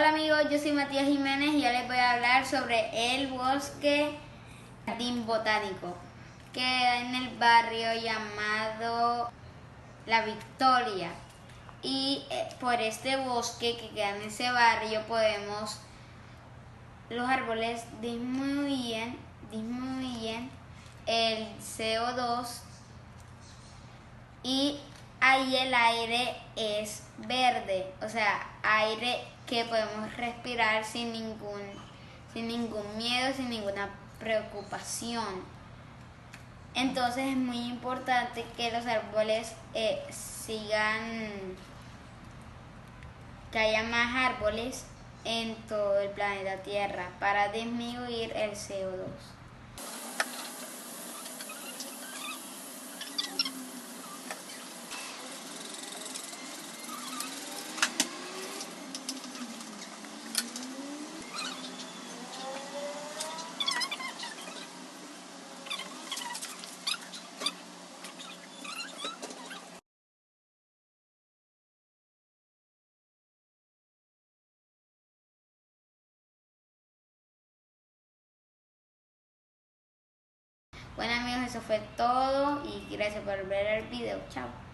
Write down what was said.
Hola amigos, yo soy Matías Jiménez y hoy les voy a hablar sobre el bosque Jardín Botánico que queda en el barrio llamado La Victoria. Y por este bosque que queda en ese barrio los árboles disminuyen el CO2 y ahí el aire es verde, o sea, aire que podemos respirar sin ningún miedo, sin ninguna preocupación. Entonces es muy importante que los árboles que haya más árboles en todo el planeta Tierra para disminuir el CO2. Bueno amigos, eso fue todo y gracias por ver el video. Chao.